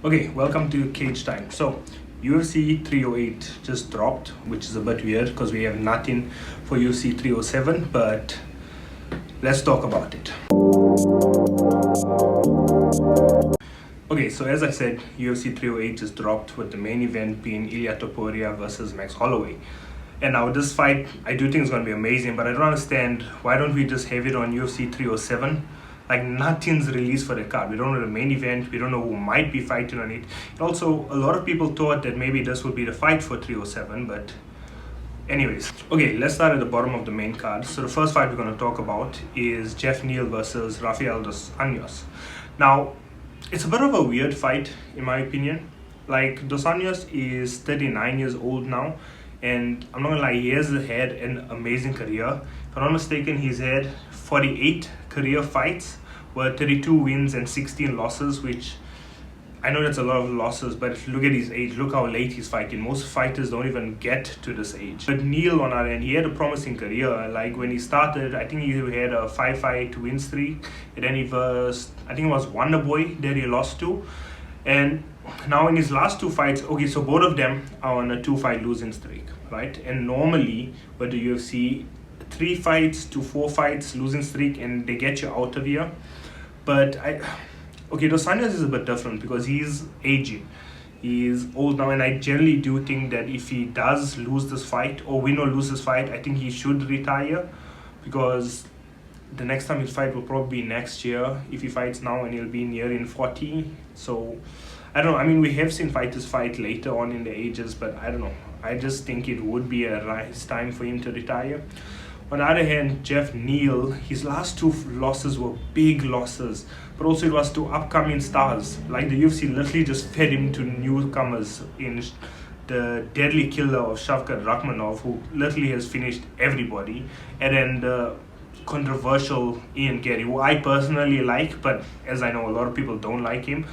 Okay, welcome to Cage Time. So, UFC 308 just dropped, which is a bit weird because we have nothing for UFC 307, but let's talk about it. Okay, so as I said, UFC 308 just dropped with the main event being Ilia Topuria versus Max Holloway. And now this fight, I do think it's going to be amazing, but I don't understand, why don't we just have it on UFC 307? Like, nothing's released for the card. We don't know the main event. We don't know who might be fighting on it. And also, a lot of people thought that maybe this would be the fight for 307, but anyways. Okay, let's start at the bottom of the main card. So the first fight we're going to talk about is Geoff Neal versus Rafael dos Anjos. Now, it's a bit of a weird fight, in my opinion. Like, dos Anjos is 39 years old now, and I'm not gonna lie, he has had an amazing career. If I'm not mistaken, he's had 48 career fights with 32 wins and 16 losses, which I know that's a lot of losses, but if you look at his age, look how late he's fighting. Most fighters don't even get to this age. But Neal, on our end, he had a promising career. Like, when he started, I think he had a 5-fight win streak, and then he versed, I think it was Wonderboy that he lost to. And now in his last two fights, okay, so both of them are on a 2-fight losing streak, right? And normally with the UFC, 3 fights to 4 fights losing streak, and they get you out of here. But dos Anjos is a bit different because he's aging. He's old now, and I generally do think that if he does lose this fight, or win or lose this fight, I think he should retire, because the next time he'll fight will probably be next year if he fights now, and he'll be nearing 40. So I don't know. I mean, we have seen fighters fight later on in the ages, but I don't know. I just think it would be a nice time for him to retire. On the other hand, Geoff Neal, his last 2 losses were big losses, but also it was to upcoming stars. Like, the UFC literally just fed him to newcomers in the deadly killer of Shavkat Rakhmonov, who literally has finished everybody, and then the controversial Ian Garry, who I personally like, but as I know, a lot of people don't like him.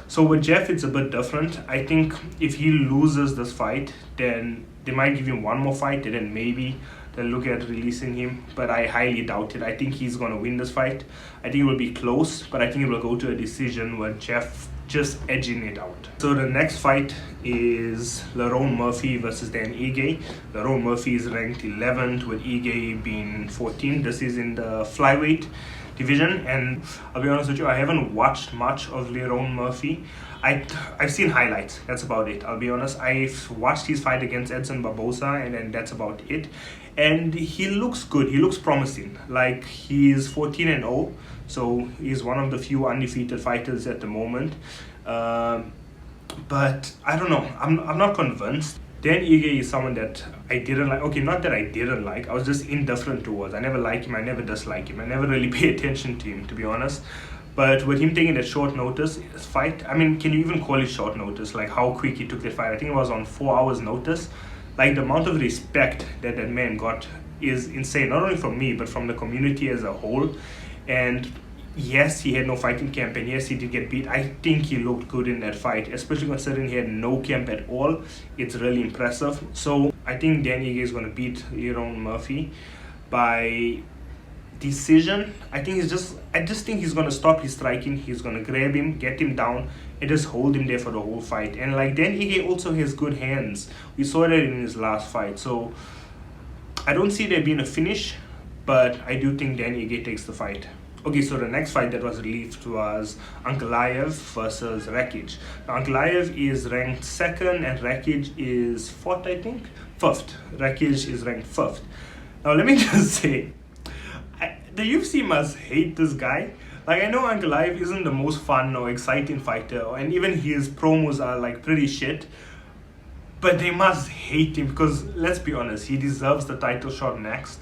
So with Geoff, it's a bit different. I think if he loses this fight, then they might give him one more fight, and then maybe they'll look at releasing him, but I highly doubt it. I think he's going to win this fight. I think it will be close, but I think it will go to a decision where Geoff just edging it out. So the next fight is Lerone Murphy versus Dan Ige. Lerone Murphy is ranked 11th, with Ige being 14th. This is in the flyweight division, and I'll be honest with you, I haven't watched much of Lerone Murphy. I've seen highlights, that's about it. I'll be honest, I've watched his fight against Edson Barbosa, and then that's about it. And he looks good, he looks promising. Like, he's 14-0, so he's one of the few undefeated fighters at the moment. But I don't know, I'm not convinced. Dan Ige is someone that I didn't like. Okay, not that I didn't like, I was just indifferent towards. I never liked him, I never disliked him. I never really paid attention to him, to be honest. But with him taking that short notice fight, I mean, can you even call it short notice? Like, how quick he took that fight. I think it was on 4 hours notice. Like, the amount of respect that that man got is insane. Not only from me, but from the community as a whole. And yes, he had no fighting camp, and yes, he did get beat. I think he looked good in that fight, especially considering he had no camp at all. It's really impressive. So I think Dan Ige is going to beat Lerone Murphy by decision. I just think he's going to stop his striking. He's going to grab him, get him down, and just hold him there for the whole fight. And like, Dan Ige also has good hands. We saw that in his last fight. So I don't see there being a finish, but I do think Dan Ige takes the fight. Okay, so the next fight that was released was Ankalaev versus Rakić. Now, Ankalaev is ranked 2nd and Rakić is 4th, I think? 5th. Rakić is ranked 5th. Now, let me just say, the UFC must hate this guy. Like, I know Ankalaev isn't the most fun or exciting fighter, and even his promos are like pretty shit, but they must hate him because, let's be honest, he deserves the title shot next.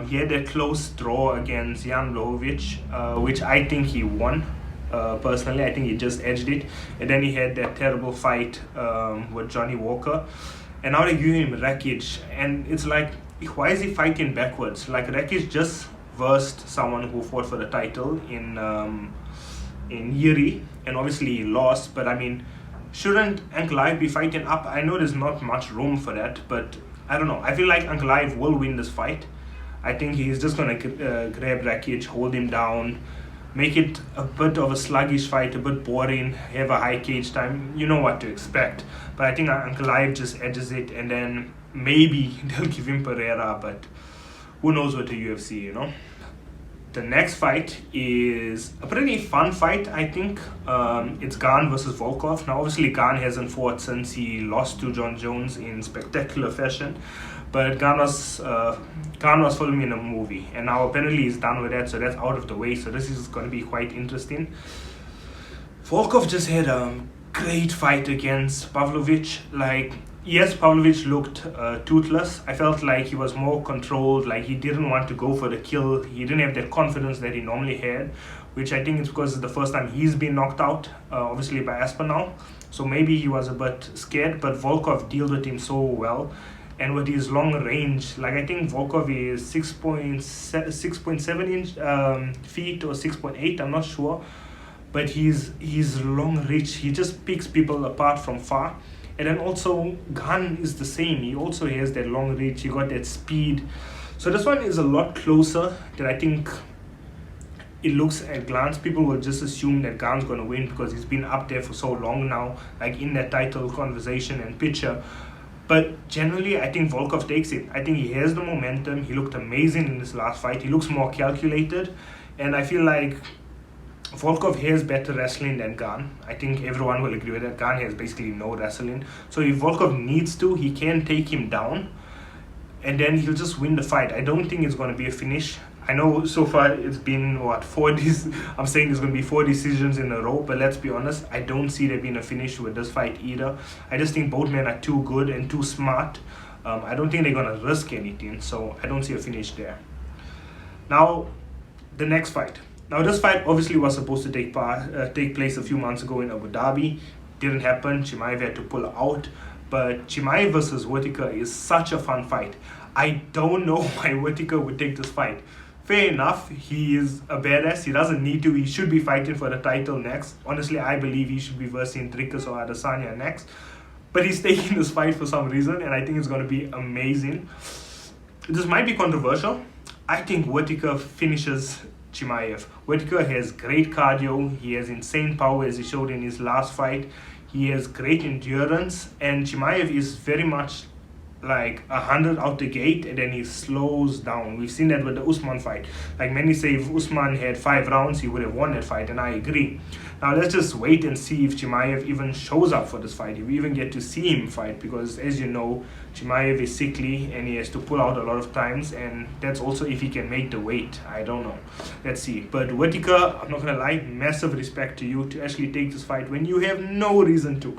He had a close draw against Jan Blachowicz, which I think he won. Personally, I think he just edged it. And then he had that terrible fight with Johnny Walker. And now they give him Rakić. And it's like, why is he fighting backwards? Like, Rakić just versed someone who fought for the title in Yuri. And obviously he lost. But I mean, shouldn't Ankalaev be fighting up? I know there's not much room for that. But I don't know. I feel like Ankalaev will win this fight. I think he's just going to grab Rakić, hold him down, make it a bit of a sluggish fight, a bit boring, have a high cage time, you know what to expect. But I think Ankalaev just edges it, and then maybe they'll give him Pereira, but who knows with the UFC, you know. The next fight is a pretty fun fight, I think. It's Gane versus Volkov. Now, obviously, Gane hasn't fought since he lost to John Jones in spectacular fashion. But Gane was filming in a movie, and now apparently he's done with that, so that's out of the way. So this is going to be quite interesting. Volkov just had a great fight against Pavlovich. Like, yes, Pavlovich looked toothless. I felt like he was more controlled, like he didn't want to go for the kill. He didn't have that confidence that he normally had, which I think is because it's the first time he's been knocked out, obviously by Aspinall. So maybe he was a bit scared, but Volkov dealt with him so well. And with his long range, like I think Volkov is 6.7 inch feet or 6.8, I'm not sure. But his long reach, he just picks people apart from far. And then also, Gane is the same. He also has that long reach. He got that speed. So this one is a lot closer than I think it looks at glance. People will just assume that Gane's going to win because he's been up there for so long now, like in that title conversation and picture. But generally, I think Volkov takes it. I think he has the momentum. He looked amazing in this last fight. He looks more calculated. And I feel like Volkov has better wrestling than Gane. I think everyone will agree with that. Gane has basically no wrestling. So if Volkov needs to, he can take him down. And then he'll just win the fight. I don't think it's going to be a finish. I know so far it's been, I'm saying there's going to be 4 decisions in a row, but let's be honest, I don't see there being a finish with this fight either. I just think both men are too good and too smart. I don't think they're going to risk anything, so I don't see a finish there. Now, the next fight. Now, this fight obviously was supposed to take place a few months ago in Abu Dhabi. Didn't happen. Chimaev had to pull out. But Chimaev versus Whittaker is such a fun fight. I don't know why Whittaker would take this fight. Fair enough, he is a badass. He doesn't need to. He should be fighting for the title next. Honestly, I believe he should be versing Dricus or Adesanya next. But he's taking this fight for some reason, and I think it's going to be amazing. This might be controversial. I think Whittaker finishes Chimaev. Whittaker has great cardio. He has insane power, as he showed in his last fight. He has great endurance, and Chimaev is very much like 100 out the gate, and then he slows down. We've seen that with the Usman fight. Like, many say if Usman had 5 rounds, he would have won that fight, and I agree. Now let's just wait and see if Chimaev even shows up for this fight, if we even get to see him fight, because as you know, Chimaev is sickly and he has to pull out a lot of times, and that's also if he can make the weight. I don't know. Let's see. But Whittaker, I'm not gonna lie, massive respect to you to actually take this fight when you have no reason to.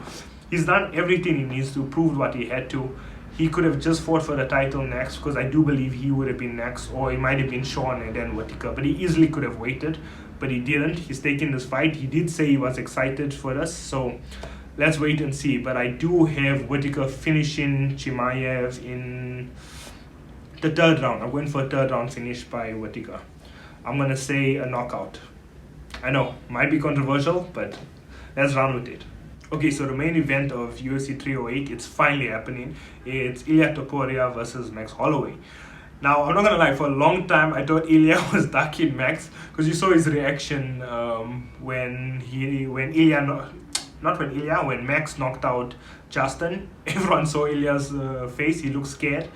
He's done everything he needs to, proved what he had to. He could have just fought for the title next, because I do believe he would have been next, or it might have been Sean and then Whittaker, but he easily could have waited, but he didn't. He's taking this fight. He did say he was excited for this, so let's wait and see. But I do have Whittaker finishing Chimaev in the 3rd round. I'm going for a 3rd round finish by Whittaker. I'm going to say a knockout. I know, might be controversial, but let's run with it. Okay, so the main event of UFC 308, it's finally happening. It's Ilia Topuria versus Max Holloway. Now, I'm not gonna lie, for a long time I thought Ilia was ducking Max, because you saw his reaction when Max knocked out Justin. Everyone saw Ilia's face. He looked scared.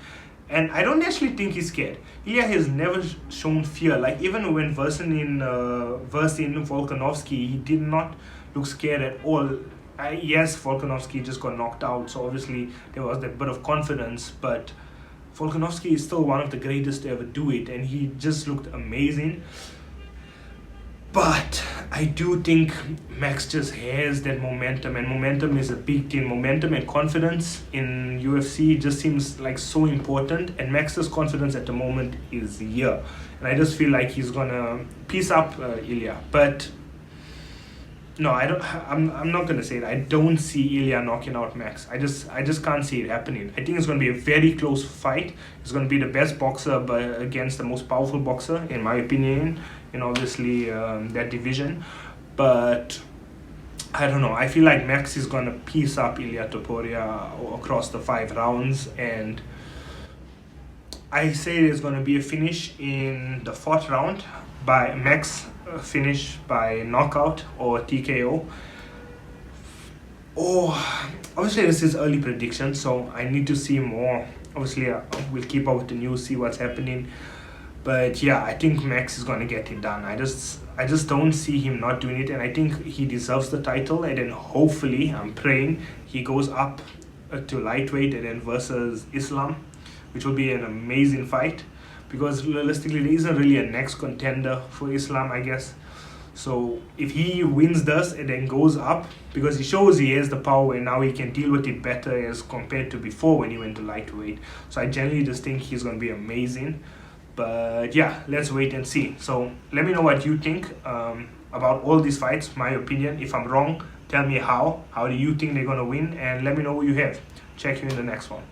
And I don't actually think he's scared. Ilia has never shown fear. Like, even when versing Volkanovski, he did not look scared at all. Yes, Volkanovski just got knocked out, so obviously there was that bit of confidence, but Volkanovski is still one of the greatest to ever do it, and he just looked amazing. But I do think Max just has that momentum, and momentum is a big thing. Momentum and confidence in UFC just seems like so important, and Max's confidence at the moment is here. And I just feel like he's gonna piece up Ilia. But no, I'm not gonna say it. I don't see Ilia knocking out Max. I just can't see it happening. I think it's gonna be a very close fight. It's gonna be the best boxer, but against the most powerful boxer, in my opinion, in obviously that division. But I don't know. I feel like Max is gonna piece up Ilia Topuria across the 5 rounds, and I say there's gonna be a finish in the 4th round by Max finish by knockout or TKO. Oh, obviously this is early prediction, so I need to see more. Obviously, we'll keep up with the news, see what's happening. But yeah, I think Max is gonna get it done. I just don't see him not doing it, and I think he deserves the title. And then hopefully, I'm praying he goes up to lightweight and then versus Islam, which will be an amazing fight. Because realistically, there isn't really a next contender for Islam, I guess. So if he wins this and then goes up, because he shows he has the power and now he can deal with it better as compared to before when he went to lightweight. So I generally just think he's going to be amazing. But yeah, let's wait and see. So let me know what you think about all these fights, my opinion. If I'm wrong, tell me how. How do you think they're going to win? And let me know who you have. Check you in the next one.